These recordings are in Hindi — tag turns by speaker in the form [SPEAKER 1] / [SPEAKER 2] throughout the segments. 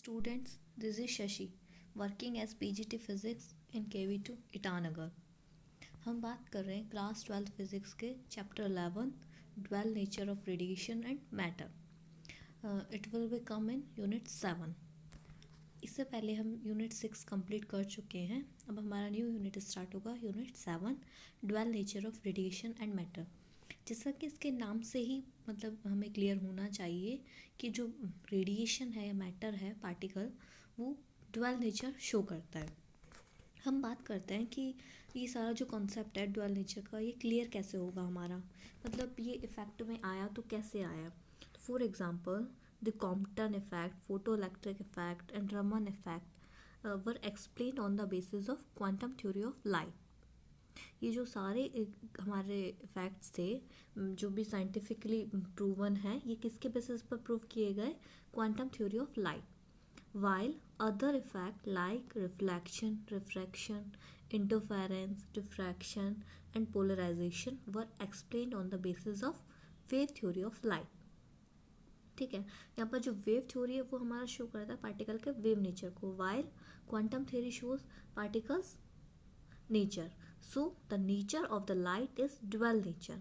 [SPEAKER 1] Students, this is Shashi, working as PGT Physics in KV2 Itanagar. हम बात कर रहे हैं क्लास 12 फिजिक्स के chapter 11 dual nature of radiation and matter. It will be come in unit 7। इससे पहले हम यूनिट 6 कंप्लीट कर चुके हैं। अब हमारा न्यू यूनिट स्टार्ट होगा unit 7 dual nature of radiation and matter. जैसा कि इसके नाम से ही मतलब हमें क्लियर होना चाहिए कि जो रेडिएशन है या मैटर है पार्टिकल, वो ड्वेल नेचर शो करता है। हम बात करते हैं कि ये सारा जो कॉन्सेप्ट है ड्वेल नेचर का, ये क्लियर कैसे होगा हमारा, मतलब ये इफेक्ट में आया तो कैसे आया। तो for example the Compton effect, photoelectric effect and Raman effect were explain on the basis of quantum theory of light. ये जो सारे हमारे फैक्ट्स थे जो भी साइंटिफिकली प्रूवन है, ये किसके बेसिस पर प्रूव किए गए? Quantum theory of light. While other effect like reflection, refraction, interference, diffraction and polarisation were explained on the basis of wave theory of light. ठीक है, यहाँ पर जो वेव थ्योरी है वो हमारा शो करता है पार्टिकल के वेव नेचर को, while quantum theory shows particles nature. So the nature of the light is dual nature.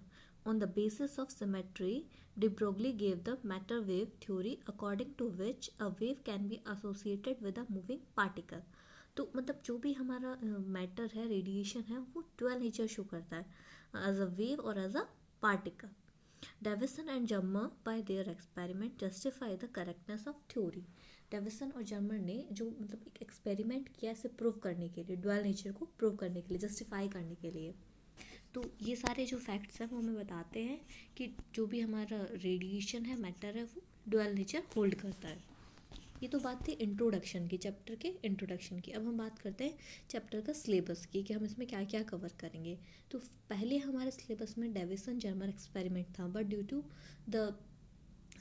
[SPEAKER 1] On the basis of symmetry, de Broglie gave the matter wave theory according to which a wave can be associated with a moving particle. तो मतलब जो भी हमारा मैटर है, रेडिएशन है, वो डुअल नेचर शो करता है एज अ वेव और as a particle. Davisson and Germer by their experiment justify the correctness of theory. Davisson और जर्मर ने जो मतलब एक एक्सपेरिमेंट किया इसे प्रूव करने के लिए, ड्वेल नेचर को प्रूव करने के लिए, जस्टिफाई करने के लिए। तो ये सारे जो फैक्ट्स हैं वो हमें बताते हैं कि जो भी हमारा रेडिएशन है, मैटर है, वो ड्वेल नेचर होल्ड करता है। ये तो बात थी इंट्रोडक्शन की, चैप्टर के इंट्रोडक्शन की। अब हम बात करते हैं चैप्टर का सिलेबस की कि हम इसमें क्या क्या कवर करेंगे। तो पहले हमारे सिलेबस में डेविसन जर्मर एक्सपेरिमेंट था, but due to the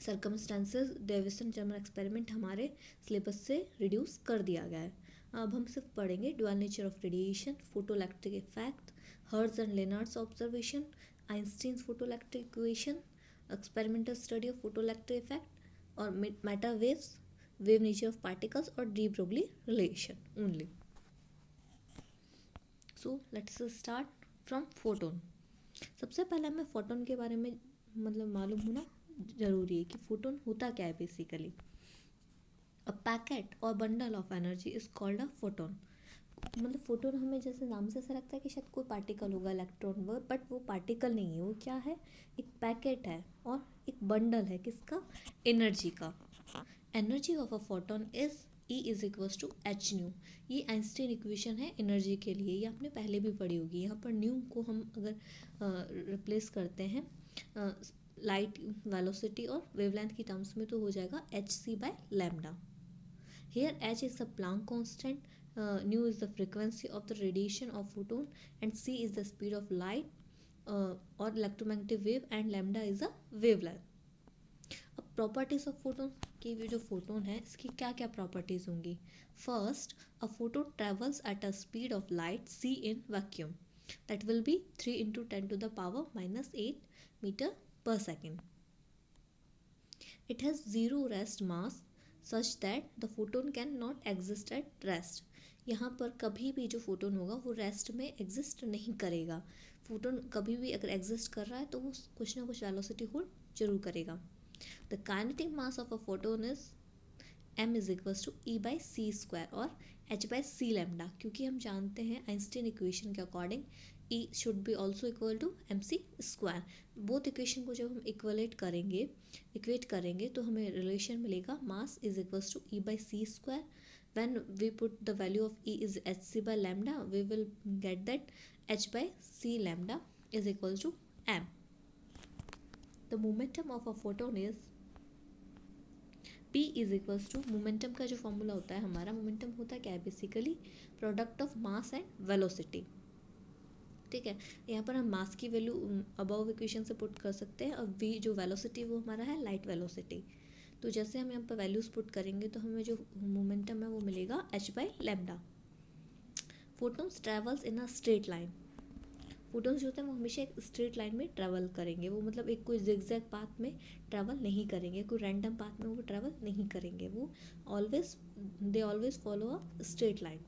[SPEAKER 1] circumstances Davisson Germer experiment हमारे सिलेबस से रिड्यूस कर दिया गया है। अब हम सिर्फ पढ़ेंगे dual nature of radiation, photoelectric effect, Hertz and Lenard's observation, Einstein's photoelectric equation, experimental study of photoelectric effect और matter waves, wave nature of particles और de Broglie relation only. So let's start from photon. सबसे पहले हमें फोटोन के बारे में मतलब मालूम होना जरूरी है कि फोटोन होता क्या है। बेसिकली अ पैकेट और bundle of energy is called a photon. मतलब फोटोन हमें जैसे नाम से ऐसा लगता है कि शायद कोई पार्टिकल होगा, इलेक्ट्रॉन, बट वो पार्टिकल नहीं है। वो क्या है? एक पैकेट है और एक बंडल है किसका? एनर्जी का। Energy of a photon is E is equals to h nu. ये आइंस्टीन इक्वेशन है एनर्जी के लिए, ये आपने पहले भी पढ़ी होगी। यहाँ पर न्यू को हम अगर रिप्लेस करते हैं लाइट वेलोसिटी और वेवलेंथ की टर्म्स में तो हो जाएगा H C by lambda. Here H is the Planck constant, nu is the frequency of the radiation of photon and C is the speed of light और electromagnetic wave and lambda is the wavelength. अब प्रॉपर्टीज ऑफ फोटोन की, जो फोटोन है इसकी क्या क्या प्रॉपर्टीज होंगी? First, a photon travels at a speed of light C in vacuum, that will be 3 into 10 to the power -8 metre per second. It has zero rest mass such that the photon cannot exist at rest. यहाँ पर कभी भी जो फोटोन होगा वो रेस्ट में एग्जिस्ट नहीं करेगा। फोटोन कभी भी अगर एग्जिस्ट कर रहा है तो वो कुछ ना कुछ वेलोसिटी होल्ड जरूर करेगा। The kinetic mass of a photon is m is equals to E by c square और h बाई सी लैम्डा, क्योंकि हम जानते हैं आइंस्टीन इक्वेशन के according E should be also equal to MC square. Both equation को जब हम इक्वेट करेंगे तो हमें रिलेशन मिलेगा mass is equals to E by c square. When we put the value of E is hc by lambda, we will get that h by c lambda is equals to m। The momentum of a photon is P is equals to, momentum का जो फॉर्मूला होता है हमारा, मोमेंटम होता क्या है? Basically product of mass and velocity. ठीक है, यहाँ पर हम मास की वैल्यू अबव इक्वेशन से पुट कर सकते हैं और v जो वेलोसिटी वो हमारा है लाइट वेलोसिटी। तो जैसे हम यहाँ पर वैल्यूज पुट करेंगे तो हमें जो मोमेंटम है वो मिलेगा h by lambda. Photons travels in a straight line. Photons जो होते हैं वो हमेशा एक स्ट्रेट लाइन में ट्रैवल करेंगे, वो मतलब एक कोई जिगजैग पाथ में ट्रैवल नहीं करेंगे, कोई रैंडम पाथ में वो ट्रैवल नहीं करेंगे, वो always they always follow a straight line.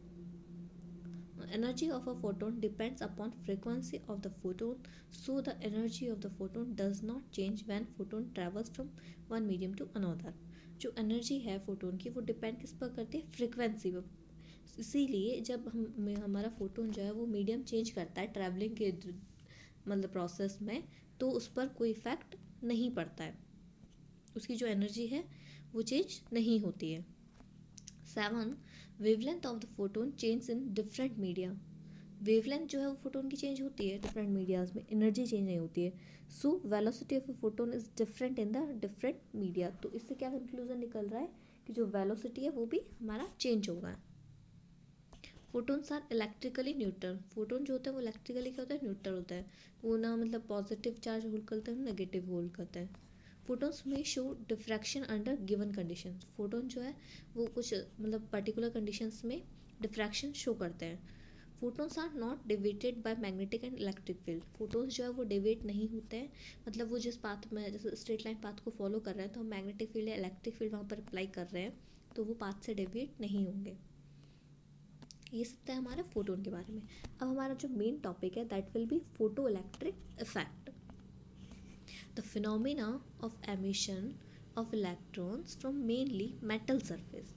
[SPEAKER 1] Energy of a photon depends upon frequency of the photon, so the energy of the photon does not change when photon travels from one medium to another. जो एनर्जी है फोटोन की वो डिपेंड किस पर करती है, फ्रिक्वेंसी पर. इसीलिए जब हमारा फोटोन जो है वो मीडियम चेंज करता है ट्रैवलिंग के मतलब प्रोसेस में, तो उस पर कोई इफेक्ट नहीं पड़ता है, उसकी जो एनर्जी है वो चेंज नहीं होती है. 7. Wavelength of the photon change in different media. Wavelength जो है वो फोटोन की चेंज होती है डिफरेंट मीडियाज में, एनर्जी चेंज नहीं होती है. So velocity of a photon is different in the different media. तो इससे क्या कंक्लूजन निकल रहा है कि जो वेलोसिटी है वो भी हमारा चेंज होगा. Photons are electrically neutral. Photon जो होता है वो इलेक्ट्रिकली क्या होता है, न्यूट्रल होता है. वो ना मतलब पॉजिटिव चार्ज होल्ड करते हैं, नेगेटिव होल्ड करते हैं. Photons may show diffraction under given condition. Photon जो है वो कुछ मतलब पर्टिकुलर कंडीशंस में डिफ्रैक्शन शो करते हैं. Photons are not deviated by magnetic and electric field. Photons जो है वो डिवेट नहीं होते हैं, मतलब वो जिस पाथ में जैसे स्ट्रेट लाइन पाथ को फॉलो कर रहे हैं तो हम मैग्नेटिक फील्ड या इलेक्ट्रिक फील्ड वहाँ पर अप्लाई कर रहे हैं तो वो पाथ से डिवेट नहीं होंगे. ये सब था हमारे फोटोन के बारे में. अब हमारा जो मेन टॉपिक है that will B photo electric effect. The phenomena of emission of electrons from mainly metal surface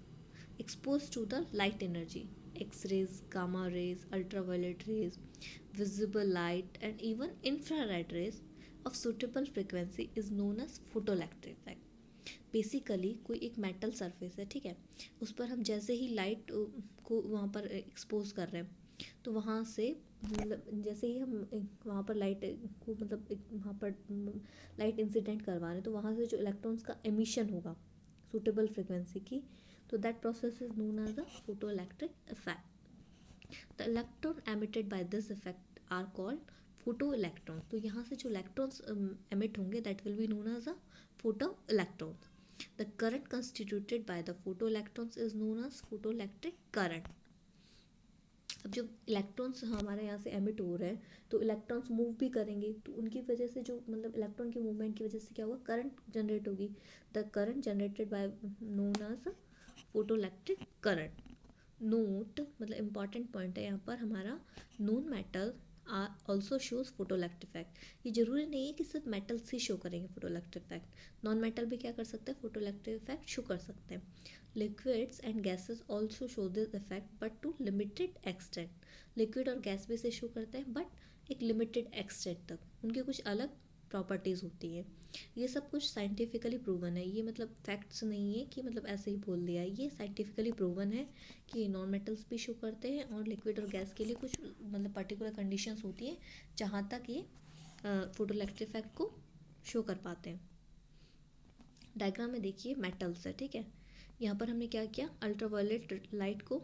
[SPEAKER 1] exposed to the light energy, X-rays, gamma rays, ultraviolet rays, visible light and even infrared rays of suitable frequency is known as photoelectric effect. Basically कोई एक मेटल सरफेस है, ठीक है, उस पर हम जैसे ही लाइट को वहाँ पर एक्सपोज कर रहे हैं तो वहाँ से मतलब जैसे ही हम वहाँ पर लाइट को मतलब वहाँ पर लाइट इंसिडेंट करवा रहे हैं तो वहाँ से जो इलेक्ट्रॉन्स का एमिशन होगा सूटेबल फ्रिक्वेंसी की, तो that process is known as a photo electric effect. The electron emitted by this effect are called photo electron. तो यहाँ से जो इलेक्ट्रॉन्स एमिट होंगे that will be known as a photo electrons. The current constituted by the photoelectrons is known as photoelectric current. अब जो इलेक्ट्रॉन्स हमारे यहाँ से एमिट हो रहे हैं तो इलेक्ट्रॉन्स मूव भी करेंगे, तो उनकी वजह से जो मतलब इलेक्ट्रॉन की मूवमेंट की वजह से क्या होगा, करंट जनरेट होगी. The current generated by known as photoelectric current. Note मतलब इंपॉर्टेंट पॉइंट है यहाँ पर हमारा, non metal also shows photoelectric effect. ये जरूरी नहीं है कि सिर्फ मेटल से शो करेंगे फोटोइलेक्ट्रिक इफेक्ट, नॉन मेटल भी क्या कर सकते हैं, फोटोइलेक्ट्रिक इफेक्ट शो कर सकते हैं. Liquids and gases also show this effect but to limited extent. Liquid और गैस भी से शो करते हैं बट एक लिमिटेड एक्सटेंट तक, उनकी कुछ अलग प्रॉपर्टीज़ होती है. ये सब कुछ साइंटिफिकली प्रूवन है, ये मतलब फैक्ट्स नहीं है कि मतलब ऐसे ही बोल दिया, ये साइंटिफिकली प्रूवन है कि नॉन मेटल्स भी शो करते हैं और लिक्विड और गैस के लिए कुछ मतलब पर्टिकुलर कंडीशंस होती हैं जहाँ तक ये फोटोइलेक्ट्रिक इफेक्ट को शो कर पाते हैं. डायग्राम में देखिए मेटल्स है, ठीक है, यहाँ पर हमने क्या किया, अल्ट्रावायलेट लाइट को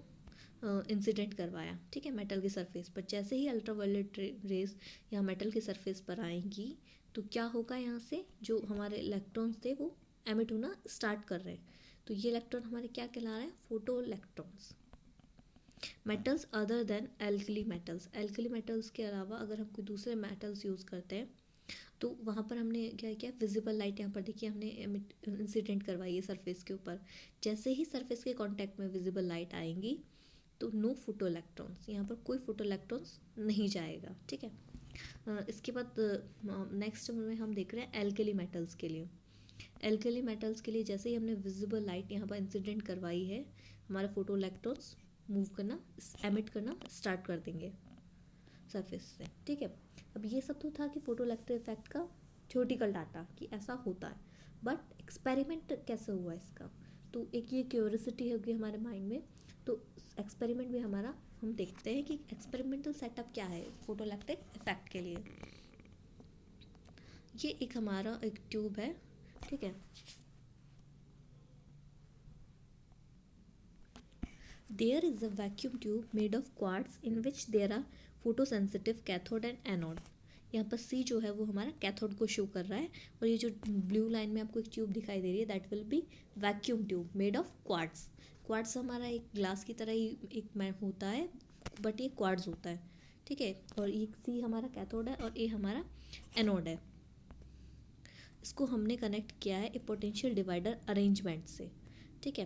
[SPEAKER 1] इंसिडेंट करवाया, ठीक है, मेटल की सरफेस पर. जैसे ही अल्ट्रावायलेट रेज यहाँ मेटल की सरफेस पर आएंगी तो क्या होगा, यहाँ से जो हमारे इलेक्ट्रॉन्स थे वो एमिट होना स्टार्ट कर रहे हैं. तो ये इलेक्ट्रॉन हमारे क्या कहला रहे हैं, photo electrons. Metals other than alkali metals. Alkali metals के अलावा अगर हम कोई दूसरे मेटल्स यूज़ करते हैं तो वहाँ पर हमने क्या किया, विजिबल लाइट यहाँ पर देखिए हमने इंसिडेंट करवाई है सरफेस के ऊपर. जैसे ही सरफेस के कांटेक्ट में विजिबल लाइट आएंगी तो नो फोटो इलेक्ट्रॉन्स, यहाँ पर कोई फोटो इलेक्ट्रॉन्स नहीं जाएगा, ठीक है. इसके बाद नेक्स्ट में हम देख रहे हैं एल्कली मेटल्स के लिए. एल्कली मेटल्स के लिए जैसे ही हमने विजिबल लाइट यहाँ पर इंसिडेंट करवाई है, हमारे फोटो इलेक्ट्रॉन्स मूव करना एमिट करना स्टार्ट कर देंगे सरफेस से, ठीक है. अब ये सब तो था कि फोटो इलेक्ट्रिक इफेक्ट का थ्योरेटिकल डाटा कि ऐसा होता है, बट एक्सपेरिमेंट कैसे हुआ इसका, तो एक ये क्यूरियोसिटी होगी हमारे माइंड में. तो एक्सपेरिमेंट भी हमारा हम देखते हैं कि एक्सपेरिमेंटल सेटअप क्या है फोटो इलेक्ट्रिक इफेक्ट के लिए. ये एक हमारा एक ट्यूब है, ठीक है. There is a vacuum tube made of quartz in which there are photosensitive cathode and anode. यहाँ पर C जो है वो हमारा कैथोड को शो कर रहा है और ये जो ब्लू लाइन में आपको एक ट्यूब दिखाई दे रही है that will B vacuum tube made of quartz. Quartz हमारा एक ग्लास की तरह ही एक होता है बट ये क्वार्ट्स होता है, ठीक है, और ये सी हमारा कैथोड है और ए हमारा एनोड है। इसको हमने कनेक्ट किया है ए पोटेंशियल डिवाइडर अरेंजमेंट से, ठीक है।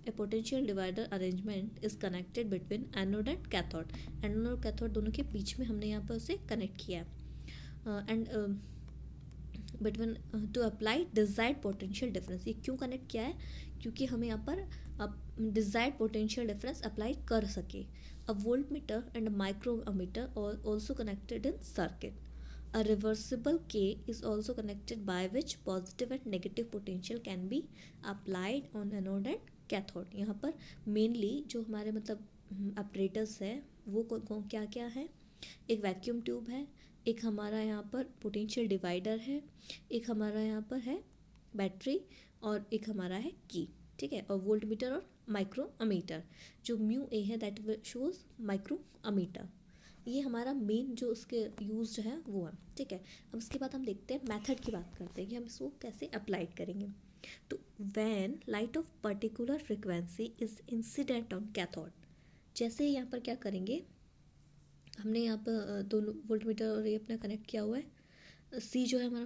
[SPEAKER 1] A potential divider arrangement is connected between anode and cathode. Anode और कैथोड दोनों के बीच में हमने यहाँ पर उसे कनेक्ट किया है। And between two apply desired potential difference. ये क्यों कनेक्ट किया है? क्योंकि हमें यहाँ पर डिजायर्ड पोटेंशियल डिफरेंस अप्लाई कर सके। A voltmeter and micrometer also connected in circuit. A reversible K is also connected by which positive and negative potential can be applied on anode and cathode। यहाँ पर मेनली जो हमारे मतलब ऑपरेटर्स है वो क्या क्या है? एक वैक्यूम ट्यूब है, एक हमारा यहाँ पर पोटेंशियल डिवाइडर है, एक हमारा यहाँ पर है बैटरी, और एक हमारा है की, ठीक है। और वोल्ट मीटर और माइक्रो अमीटर। जो म्यू ए है दैट शोज माइक्रो अमीटर। ये हमारा मेन जो उसके यूज्ड है वो है, ठीक है। अब उसके बाद हम देखते हैं मेथड की बात करते हैं कि हम इसको कैसे अप्लाइड करेंगे। तो when light of particular frequency is incident on cathode, जैसे यहाँ पर क्या करेंगे, हमने यहाँ पर दोनों वोल्टमीटर और ये अपना कनेक्ट किया हुआ है। सी जो है हमारा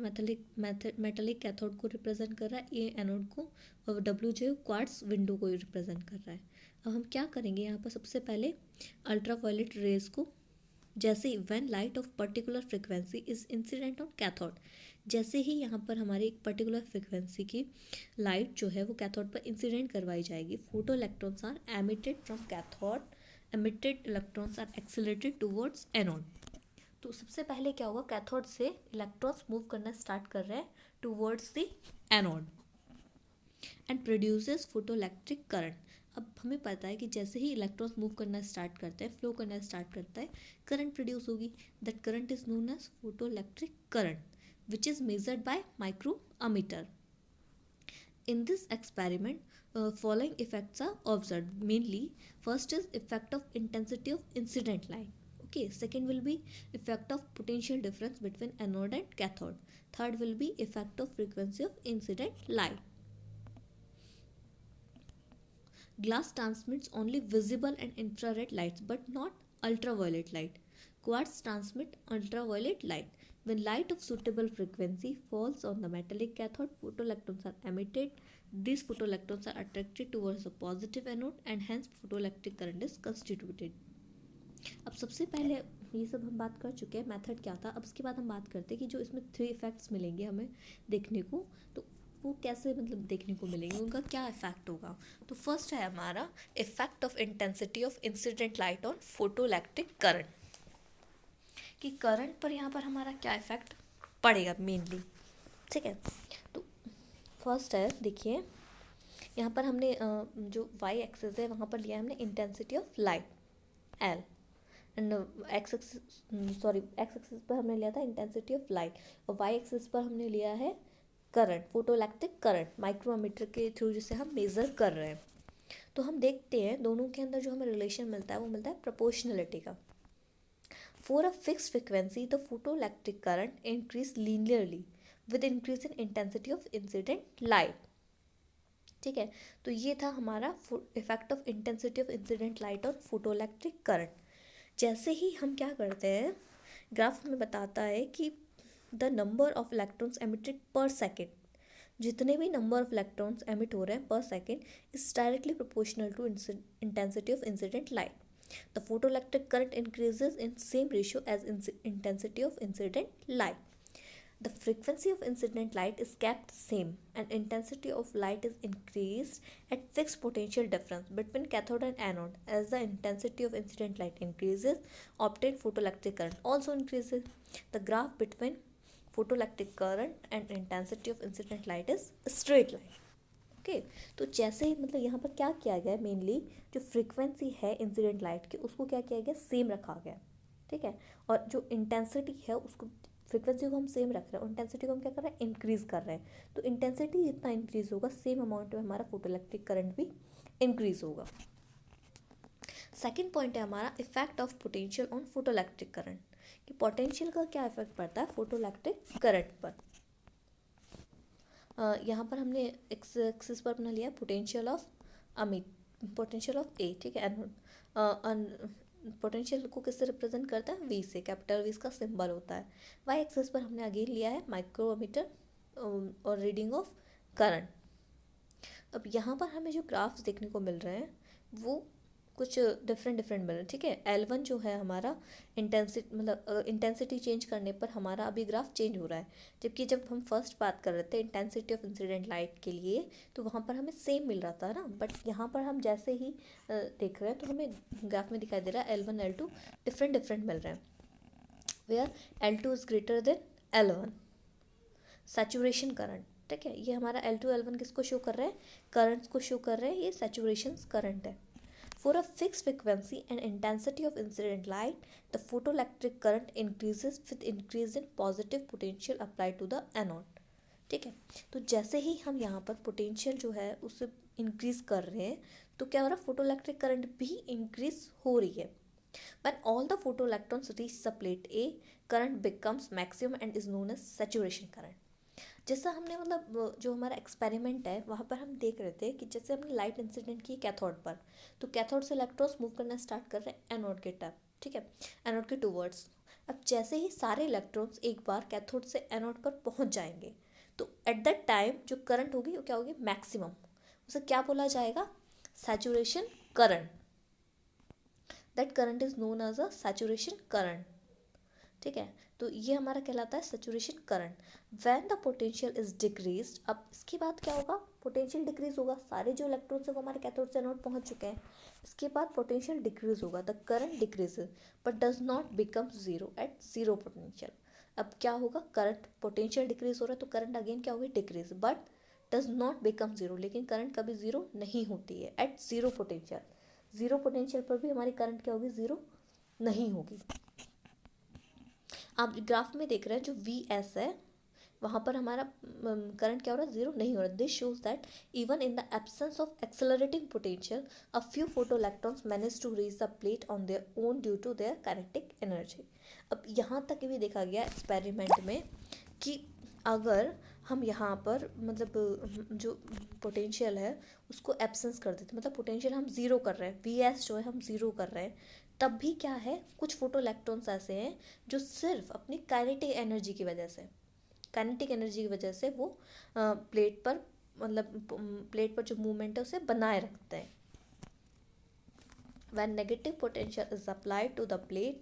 [SPEAKER 1] मेटेलिक कैथोड को रिप्रेजेंट कर रहा है, ए एनोड को, और डब्ल्यू जो क्वार्ट्ज विंडो को रिप्रेजेंट कर रहा है। अब हम क्या करेंगे यहाँ पर, सबसे पहले अल्ट्रा वायलेट रेज को, जैसे when light of particular frequency is incident on cathode, जैसे ही यहाँ पर हमारी एक पर्टिकुलर फ्रिक्वेंसी की लाइट जो है वो कैथोड पर इंसिडेंट करवाई जाएगी, photo electrons are emitted from cathode, emitted electrons are accelerated towards anode. तो सबसे पहले क्या होगा, कैथोड से इलेक्ट्रॉन्स मूव करना स्टार्ट कर रहे हैं towards the anode and produces photo electric current. अब हमें पता है कि जैसे ही इलेक्ट्रॉन्स मूव करना स्टार्ट करते हैं, फ्लो करना स्टार्ट करता है, करंट प्रोड्यूस होगी। That current is known as photo electric current which is measured by micro ammeter. In this experiment following effects are observed. Mainly, first is effect of intensity of incident light. Okay, second will be effect of potential difference between anode and cathode. Third will be effect of frequency of incident light. Glass transmits only visible and infrared lights but not ultraviolet light. Quartz transmit ultraviolet light. When light of suitable frequency falls on the metallic cathode, photoelectrons are emitted. These photoelectrons are attracted towards the positive anode and hence photoelectric current is constituted. अब सबसे पहले ये सब हम बात कर चुके हैं मेथड क्या था। अब उसके बाद हम बात करते हैं कि जो इसमें 3 इफेक्ट्स मिलेंगे हमें देखने को, तो वो कैसे मतलब देखने को मिलेंगे, उनका क्या इफेक्ट होगा। तो फर्स्ट है हमारा effect of intensity of incident light on photoelectric current, कि करंट पर यहाँ पर हमारा क्या इफेक्ट पड़ेगा मेनली, ठीक है। तो फर्स्ट है, देखिए यहाँ पर हमने जो वाई एक्सिस है वहाँ पर लिया है हमने intensity of light L, and x axis पर हमने लिया था इंटेंसिटी ऑफ लाइट, और वाई एक्सिस पर हमने लिया है करंट, फोटोइलेक्ट्रिक करंट, माइक्रोमीटर के थ्रू जिसे हम मेज़र कर रहे हैं। तो हम देखते हैं दोनों के अंदर जो हमें रिलेशन मिलता है वो मिलता है प्रोपोर्शनलिटी का। For a fixed frequency the photoelectric current increase linearly with increase in intensity of incident light, ठीक है। तो ये था हमारा effect of intensity of incident light और फोटोइलेक्ट्रिक करंट। जैसे ही हम क्या करते हैं, ग्राफ हमें बताता है कि the number of electrons emitted पर सेकेंड, जितने भी नंबर ऑफ इलेक्ट्रॉन्स एमिट हो रहे हैं पर second is directly proportional to intensity of incident light. The photoelectric current increases in same ratio as intensity of incident light. The frequency of incident light is kept same and intensity of light is increased at fixed potential difference between cathode and anode. As the intensity of incident light increases, obtained photoelectric current also increases. The graph between photoelectric current and intensity of incident light is a straight line. Okay तो जैसे ही मतलब यहाँ पर क्या किया गया है, मेनली जो फ्रीक्वेंसी है इंसिडेंट लाइट की उसको क्या किया गया, सेम रखा गया, ठीक है। और जो इंटेंसिटी है उसको, फ्रीक्वेंसी को हम सेम रख रहे हैं और इंटेंसिटी को हम क्या कर रहे हैं, इंक्रीज कर रहे हैं। तो इंटेंसिटी जितना इंक्रीज होगा सेम अमाउंट में हमारा फोटोइलेक्ट्रिक करंट भी इंक्रीज होगा। सेकेंड पॉइंट है हमारा effect of potential on photoelectric current, कि पोटेंशियल का क्या इफेक्ट पड़ता है फोटोइलेक्ट्रिक करंट पर। यहाँ पर हमने एक्स एक्सिस पर अपना लिया पोटेंशियल ऑफ ए, ठीक है। पोटेंशियल को किससे रिप्रेजेंट करता है, वी से, कैपिटल वी इसका सिंबल होता है। वाई एक्सेस पर हमने अगेन लिया है माइक्रोमीटर और रीडिंग ऑफ करंट। अब यहाँ पर हमें जो ग्राफ्स देखने को मिल रहे हैं वो कुछ डिफरेंट मिल रहे हैं, ठीक है। L1 जो है हमारा इंटेंसिटी, मतलब इंटेंसिटी चेंज करने पर हमारा अभी ग्राफ चेंज हो रहा है, जबकि जब हम फर्स्ट बात कर रहे थे इंटेंसिटी ऑफ इंसिडेंट लाइट के लिए तो वहाँ पर हमें सेम मिल रहा था ना, बट यहाँ पर हम जैसे ही देख रहे हैं तो हमें ग्राफ में दिखाई दे रहा है L1 L2 डिफरेंट मिल रहे हैं, where L2 is greater than L1 saturation current, ठीक है। ये हमारा L2 L1 किसको शो कर रहे हैं, करंट्स को शो कर रहे हैं, ये सैचुरेशन करंट है। For a fixed frequency and intensity of incident light, the photoelectric current increases with increase in positive potential applied to the anode, ठीक है। तो जैसे ही हम यहाँ पर पोटेंशियल जो है उसे इंक्रीज कर रहे हैं तो क्या हो रहा है, फोटोइलेक्ट्रिक करंट भी इंक्रीज हो रही है। When all the photoelectrons reach the plate A, current becomes maximum and is known as saturation current। जैसा हमने मतलब जो हमारा एक्सपेरिमेंट है वहाँ पर हम देख रहे थे कि जैसे हमने लाइट इंसिडेंट की कैथोड पर, तो कैथोड से इलेक्ट्रॉन्स मूव करना स्टार्ट कर रहे हैं एनोड के तरफ, ठीक है, एनोड के टूवर्ड्स। अब जैसे ही सारे इलेक्ट्रॉन्स एक बार कैथोड से एनोड पर पहुँच जाएंगे तो एट दैट टाइम जो करंट होगी वो क्या होगी, मैक्सिमम, उसे क्या बोला जाएगा, saturation current. That current is known as a saturation current, ठीक है। तो ये हमारा कहलाता है saturation current. When the potential is decreased, अब इसके बाद क्या होगा, पोटेंशियल डिक्रीज होगा, सारे जो इलेक्ट्रॉन्स है वो हमारे कैथोड से एनोड पहुंच चुके हैं, इसके बाद पोटेंशियल डिक्रीज होगा, the current decreases but does not become zero at zero potential. अब क्या होगा, करंट पोटेंशियल डिक्रीज हो रहा है तो करंट अगेन क्या होगी, decrease, but does not become zero, लेकिन करंट कभी जीरो नहीं होती है at zero potential. Zero potential पर भी हमारी करंट क्या होगी, जीरो नहीं होगी। आप ग्राफ में देख रहे हैं जो वी एस है वहाँ पर हमारा करंट क्या हो रहा है, जीरो नहीं हो रहा। This shows that even in the absence of accelerating potential a few photo electrons manage to reach the plate on their own due to their kinetic energy. अब यहाँ तक भी देखा गया एक्सपेरिमेंट में कि अगर हम यहाँ पर मतलब जो पोटेंशियल है उसको एब्सेंस कर देते, मतलब पोटेंशियल हम ज़ीरो कर रहे हैं, वी एस जो है हम ज़ीरो कर रहे हैं, तब भी क्या है, कुछ फोटो इलेक्ट्रॉन्स ऐसे हैं जो सिर्फ अपनी काइनेटिक एनर्जी की वजह से वो प्लेट पर मतलब प्लेट पर जो मूवमेंट है उसे बनाए रखते हैं। When negative potential is applied to the plate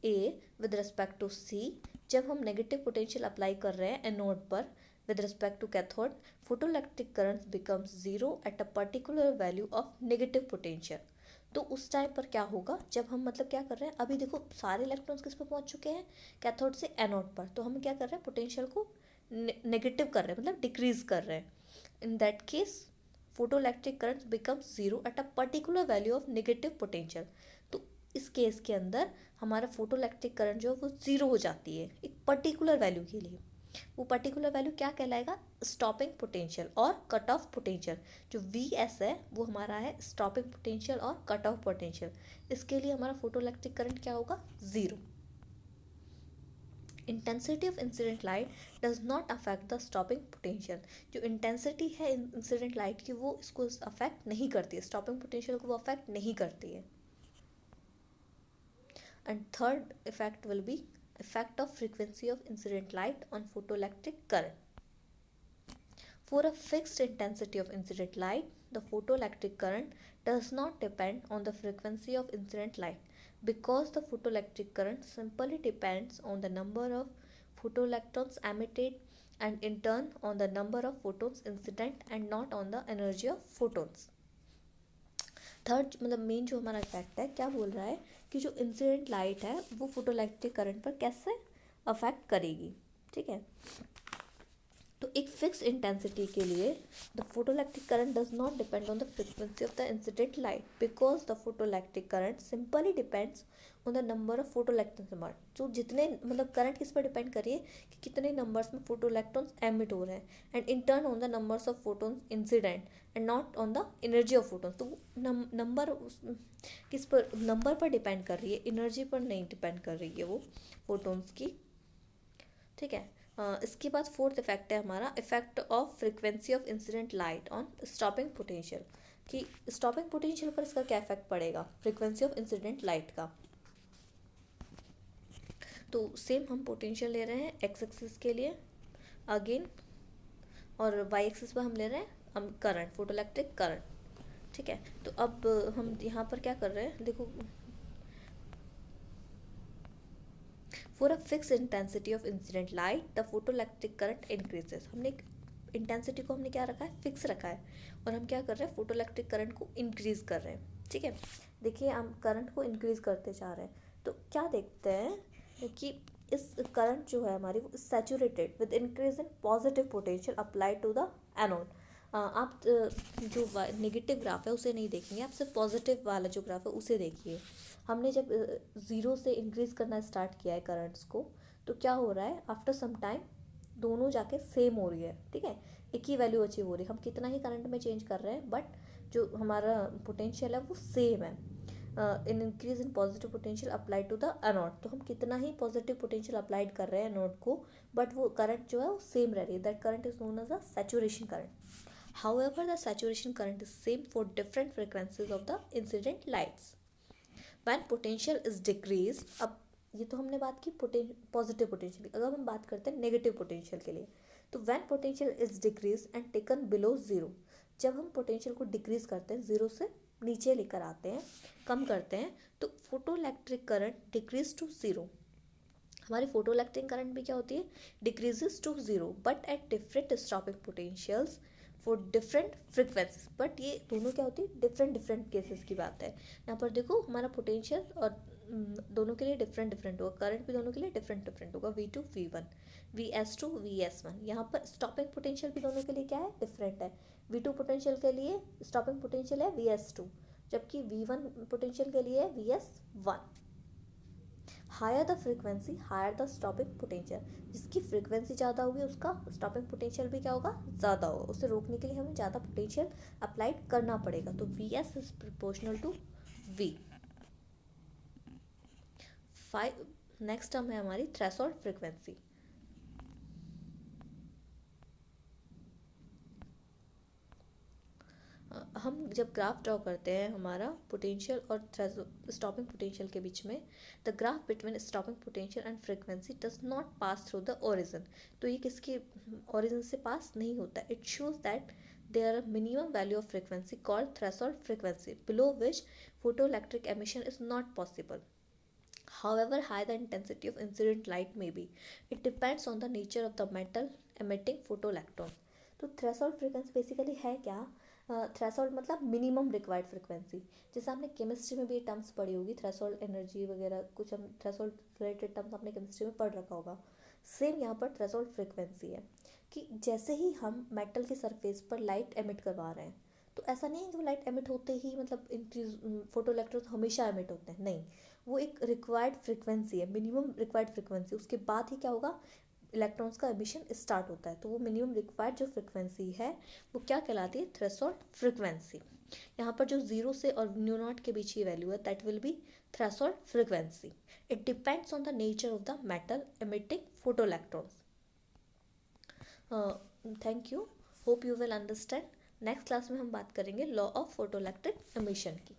[SPEAKER 1] A with respect to C, जब हम नेगेटिव पोटेंशियल अप्लाई कर रहे हैं एनोड पर with respect to cathode, photoelectric currents becomes zero at a particular value of negative potential। तो उस टाइम पर क्या होगा, जब हम मतलब क्या कर रहे हैं, अभी देखो सारे इलेक्ट्रॉन्स किस पर पहुंच चुके हैं, कैथोड से एनोड पर, तो हम क्या कर रहे हैं, पोटेंशियल को नेगेटिव कर रहे हैं, मतलब डिक्रीज कर रहे हैं। In that case photoelectric current become zero at a particular value of negative potential. तो इस केस के अंदर हमारा फोटोइलेक्ट्रिक करंट जो है वो जीरो हो जाती है एक पर्टिकुलर वैल्यू के लिए। वो पर्टिकुलर वैल्यू क्या कहलाएगा, स्टॉपिंग पोटेंशियल और कट ऑफ पोटेंशियल। जो वी एस है वो हमारा है स्टॉपिंग पोटेंशियल और कट ऑफ पोटेंशियल। इसके लिए हमारा फोटोइलेक्ट्रिक करंट क्या होगा, zero. Intensity of incident light does not affect the stopping potential. जो इंटेंसिटी है इंसिडेंट लाइट की वो इसको अफेक्ट नहीं करती है, स्टॉपिंग पोटेंशियल को वो अफेक्ट नहीं करती है। And third effect will be effect of frequency of incident light on photoelectric current. For a fixed intensity of incident light, the photoelectric current does not depend on the frequency of incident light because the photoelectric current simply depends on the number of photoelectrons emitted and in turn on the number of photons incident and not on the energy of photons। Third मतलब मेन जो हमारा इफेक्ट है, क्या बोल रहा है कि जो इंसिडेंट लाइट है वो फोटोइलेक्ट्रिक करंट पर कैसे अफेक्ट करेगी, ठीक है। तो एक फिक्स इंटेंसिटी के लिए the photoelectric current does not depend on the frequency of the incident light because the photoelectric current simply depends on the number of photoelectrons emit. तो जितने मतलब करंट किस पर डिपेंड करिए कि कितने नंबर्स में फोटोइलेक्ट्रॉन्स एमिट हो रहे हैं and in turn on the numbers of photons incident and not on the energy of photons. तो नंबर किस पर, नंबर पर डिपेंड कर रही है, एनर्जी पर नहीं डिपेंड कर रही है वो फोटोन्स की, ठीक है। इसके बाद फोर्थ इफेक्ट है हमारा effect of frequency of incident light on stopping potential. कि स्टॉपिंग पोटेंशियल पर इसका क्या इफेक्ट पड़ेगा फ्रीक्वेंसी ऑफ इंसिडेंट लाइट का। तो सेम हम पोटेंशियल ले रहे हैं एक्स एक्सिस के लिए अगेन, और वाई एक्सिस पर हम ले रहे हैं हम करंट, फोटोइलेक्ट्रिक करंट, ठीक है। तो अब हम यहाँ पर क्या कर रहे हैं, देखो, for a fix intensity of incident light the photoelectric current increases. हमने इंटेंसिटी को हमने क्या रखा है, फिक्स रखा है, और हम क्या कर रहे हैं, फोटोइलेक्ट्रिक करंट को इंक्रीज कर रहे हैं, ठीक है। देखिए हम करंट को इंक्रीज करते जा रहे हैं, तो क्या देखते हैं कि इस करंट जो है हमारी वो saturated with increase in positive potential applied to the anode. आप जो नेगेटिव ग्राफ है उसे नहीं देखेंगे, आप सिर्फ पॉजिटिव वाला जो ग्राफ है उसे देखिए। हमने जब ज़ीरो से इंक्रीज करना स्टार्ट किया है करंट्स को, तो क्या हो रहा है, आफ्टर सम टाइम दोनों जाके सेम हो रही है, ठीक है, एक ही वैल्यू अचीव हो रही है। हम कितना ही करंट में चेंज कर रहे हैं बट जो हमारा पोटेंशियल है वो सेम है। In increase in positive potential applied to the anode, तो हम कितना ही पॉजिटिव पोटेंशियल अप्लाइड कर रहे हैं एनोड को, बट वो करंट जो है वो सेम रह रही है। That current is known as a saturation current. However, the saturation current is same for different frequencies of the incident lights. When potential is decreased, अब ये तो हमने बात की पॉजिटिव पोटेंशियल की, अगर हम बात करते हैं नेगेटिव पोटेंशियल के लिए, तो when potential is decreased and taken below zero, जब हम पोटेंशियल को डिक्रीज करते हैं, जीरो से नीचे लेकर आते हैं, कम करते हैं, तो photoelectric current decrease to zero. हमारी फोटोइलेक्ट्रिक करंट भी क्या होती है, decreases to zero, but at different stopping potentials for different frequencies. But ये दोनों क्या होती है, डिफरेंट डिफरेंट केसेस की बात है। यहाँ पर देखो हमारा पोटेंशियल और दोनों के लिए डिफरेंट डिफरेंट होगा, करंट भी दोनों के लिए डिफरेंट डिफरेंट होगा, V2 V1, VS2 VS1। यहाँ पर स्टॉपिंग पोटेंशियल भी दोनों के लिए क्या है, डिफरेंट है। V2 पोटेंशियल के लिए स्टॉपिंग पोटेंशियल है VS2, जबकि V1 पोटेंशियल के लिए है VS1। Higher the frequency higher the stopping potential, जिसकी फ्रिक्वेंसी ज़्यादा होगी उसका स्टॉपिंग पोटेंशियल भी क्या होगा, ज़्यादा होगा। उसे रोकने के लिए हमें ज़्यादा पोटेंशियल अप्लाइड करना पड़ेगा, तो VS is proportional to V। 5 next term है हमारी थ्रेशोल्ड फ्रिक्वेंसी। हम जब ग्राफ ड्रॉ करते हैं हमारा पोटेंशियल और स्टॉपिंग पोटेंशियल के बीच में, the graph between stopping potential and frequency does not pass through the origin. तो ये किसके ओरिजिन से पास नहीं होता। It shows that there are minimum value of frequency called threshold frequency below which photoelectric emission is not possible. However high the intensity of incident light may be, it depends on the nature of the metal emitting photoelectrons. तो थ्रेशोल्ड फ्रिक्वेंसी बेसिकली है क्या, थ्रेशोल्ड मतलब मिनिमम रिक्वायर्ड फ्रिक्वेंसी। जैसे आपने केमिस्ट्री में भी ये टर्म्स पढ़ी होगी, थ्रेशोल्ड एनर्जी वगैरह कुछ, हम थ्रेशोल्ड रिलेटेड टर्म्स आपने केमिस्ट्री में पढ़ रखा होगा। सेम यहाँ पर थ्रेशोल्ड फ्रिक्वेंसी है कि जैसे ही हम मेटल की सरफेस पर लाइट एमिट करवा रहे हैं, तो ऐसा नहीं है कि वो लाइट एमिट होते ही मतलब इंक्रीज फोटो इलेक्ट्रॉन्स हमेशा एमिट होते हैं, नहीं, वो एक रिक्वायर्ड फ्रिक्वेंसी है, मिनिमम रिक्वायर्ड फ्रिक्वेंसी, उसके बाद ही क्या होगा, इलेक्ट्रॉन्स का एमिशन स्टार्ट होता है। तो वो मिनिमम रिक्वायर्ड जो फ्रिक्वेंसी है वो क्या कहलाती है, थ्रेशोल्ड फ्रिक्वेंसी। यहाँ पर जो जीरो से और न्यू नॉट के बीच की वैल्यू है that will B threshold frequency. It depends on the nature of the metal emitting photo electrons. Thank you, hope you will understand. Next class में हम बात करेंगे लॉ ऑफ फोटोइलेक्ट्रिक एमिशन की।